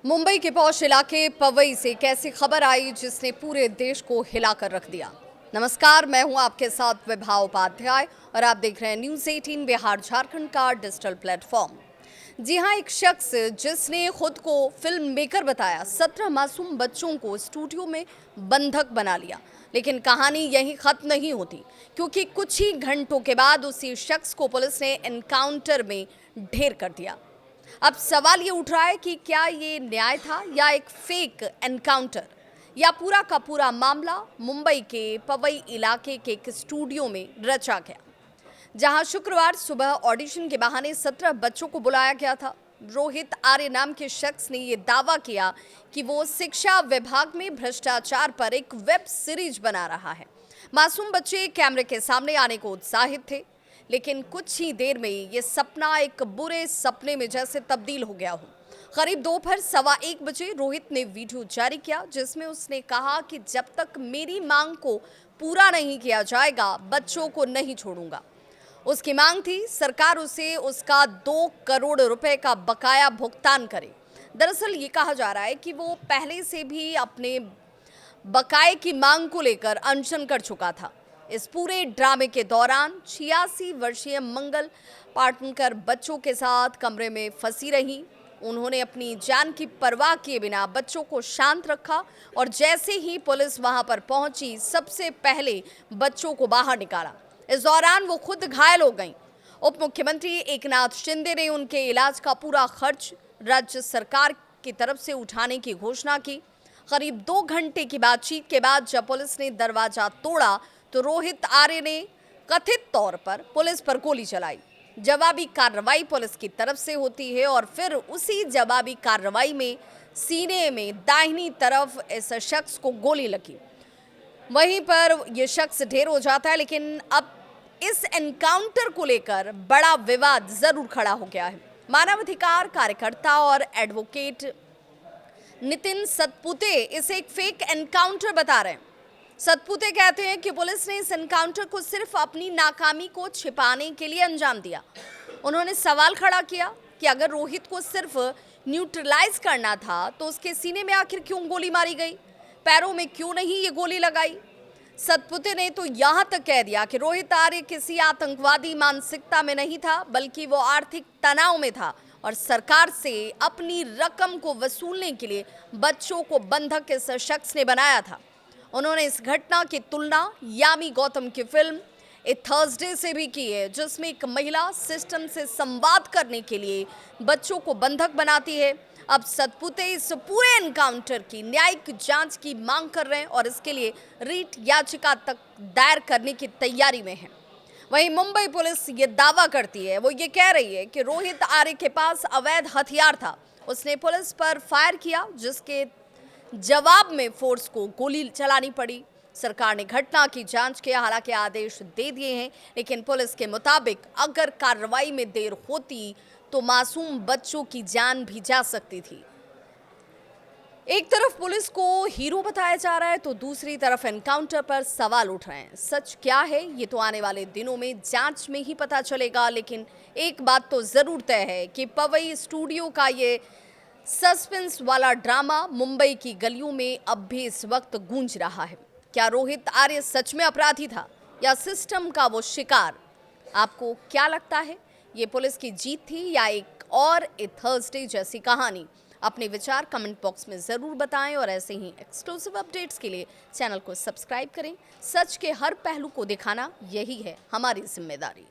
मुंबई के पौष इलाके पवई से कैसी खबर आई जिसने पूरे देश को हिलाकर रख दिया। नमस्कार, मैं हूं आपके साथ विभा उपाध्याय और आप देख रहे हैं न्यूज़ 18 बिहार झारखंड का डिजिटल प्लेटफॉर्म। जी हां, एक शख्स जिसने खुद को फिल्म मेकर बताया, 17 मासूम बच्चों को स्टूडियो में बंधक बना लिया। लेकिन कहानी यहीं खत्म नहीं होती, क्योंकि कुछ ही घंटों के बाद उसी शख्स को पुलिस ने एनकाउंटर में ढेर कर दिया। अब सवाल ये उठ रहा है कि क्या ये न्याय था या एक फेक एनकाउंटर, या पूरा का पूरा मामला मुंबई के पवई इलाके के एक स्टूडियो में रचा गया, जहां शुक्रवार सुबह ऑडिशन के बहाने 17 बच्चों को बुलाया गया था। रोहित आर्य नाम के शख्स ने यह दावा किया कि वो शिक्षा विभाग में भ्रष्टाचार पर एक वेब सीरीज बना रहा है। मासूम बच्चे कैमरे के सामने आने को उत्साहित थे, लेकिन कुछ ही देर में ये सपना एक बुरे सपने में जैसे तब्दील हो गया हो। करीब दोपहर 1:15 बजे रोहित ने वीडियो जारी किया, जिसमें उसने कहा कि जब तक मेरी मांग को पूरा नहीं किया जाएगा, बच्चों को नहीं छोड़ूंगा। उसकी मांग थी सरकार उसे उसका 2 करोड़ रुपए का बकाया भुगतान करे। दरअसल ये कहा जा रहा है कि वो पहले से भी अपने बकाये की मांग को लेकर अनशन कर चुका था। इस पूरे ड्रामे के दौरान 86 वर्षीय मंगल पाटनकर बच्चों के साथ कमरे में फंसी रही। उन्होंने अपनी जान की परवाह किए बिना बच्चों को शांत रखा और जैसे ही पुलिस वहां पर पहुंची, सबसे पहले बच्चों को बाहर निकाला। इस दौरान वो खुद घायल हो गईं। उप मुख्यमंत्री एकनाथ शिंदे ने उनके इलाज का पूरा खर्च राज्य सरकार की तरफ से उठाने की घोषणा की। करीब 2 घंटे की बातचीत के बाद जब पुलिस ने दरवाजा तोड़ा तो रोहित आर्य ने कथित तौर पर पुलिस पर गोली चलाई। जवाबी कार्रवाई पुलिस की तरफ से होती है और फिर उसी जवाबी कार्रवाई में सीने में दाहिनी तरफ इस शख्स को गोली लगी। वहीं पर यह शख्स ढेर हो जाता है। लेकिन अब इस एनकाउंटर को लेकर बड़ा विवाद जरूर खड़ा हो गया है। मानवाधिकार कार्यकर्ता और एडवोकेट नितिन सतपुते इसे एक फेक एनकाउंटर बता रहे हैं। सतपुते कहते हैं कि पुलिस ने इस एनकाउंटर को सिर्फ अपनी नाकामी को छिपाने के लिए अंजाम दिया। उन्होंने सवाल खड़ा किया कि अगर रोहित को सिर्फ न्यूट्रलाइज करना था तो उसके सीने में आखिर क्यों गोली मारी गई, पैरों में क्यों नहीं ये गोली लगाई। सतपुते ने तो यहां तक कह दिया कि रोहित आर्य किसी आतंकवादी मानसिकता में नहीं था, बल्कि वो आर्थिक तनाव में था और सरकार से अपनी रकम को वसूलने के लिए बच्चों को बंधक इस शख्स ने बनाया था। उन्होंने इस घटना की तुलना यामी गौतम की फिल्म ए थर्सडे से भी की है, जिसमें एक महिला सिस्टम से संवाद करने के लिए बच्चों को बंधक बनाती है। अब सतपुते इस पूरे एनकाउंटर की न्यायिक जांच की मांग कर रहे हैं और इसके लिए रीट याचिका तक दायर करने की तैयारी में है। वहीं मुंबई पुलिस ये दावा करती है, वो ये कह रही है कि रोहित आर्य के पास अवैध हथियार था। उसने पुलिस पर फायर किया, जिसके जवाब में फोर्स को गोली चलानी पड़ी। सरकार ने घटना की जांच के हालांकि आदेश दे दिए हैं, लेकिन पुलिस के मुताबिक अगर कार्रवाई में देर होती तो मासूम बच्चों की जान भी जा सकती थी। एक तरफ पुलिस को हीरो बताया जा रहा है तो दूसरी तरफ एनकाउंटर पर सवाल उठ रहे हैं। सच क्या है ये तो आने वाले दिनों में जांच में ही पता चलेगा। लेकिन एक बात तो जरूर तय है कि पवई स्टूडियो का ये सस्पेंस वाला ड्रामा मुंबई की गलियों में अब भी इस वक्त गूंज रहा है। क्या रोहित आर्य सच में अपराधी था या सिस्टम का वो शिकार? आपको क्या लगता है, ये पुलिस की जीत थी या एक और ए थर्सडे जैसी कहानी? अपने विचार कमेंट बॉक्स में जरूर बताएं और ऐसे ही एक्सक्लूसिव अपडेट्स के लिए चैनल को सब्सक्राइब करें। सच के हर पहलू को दिखाना यही है हमारी जिम्मेदारी।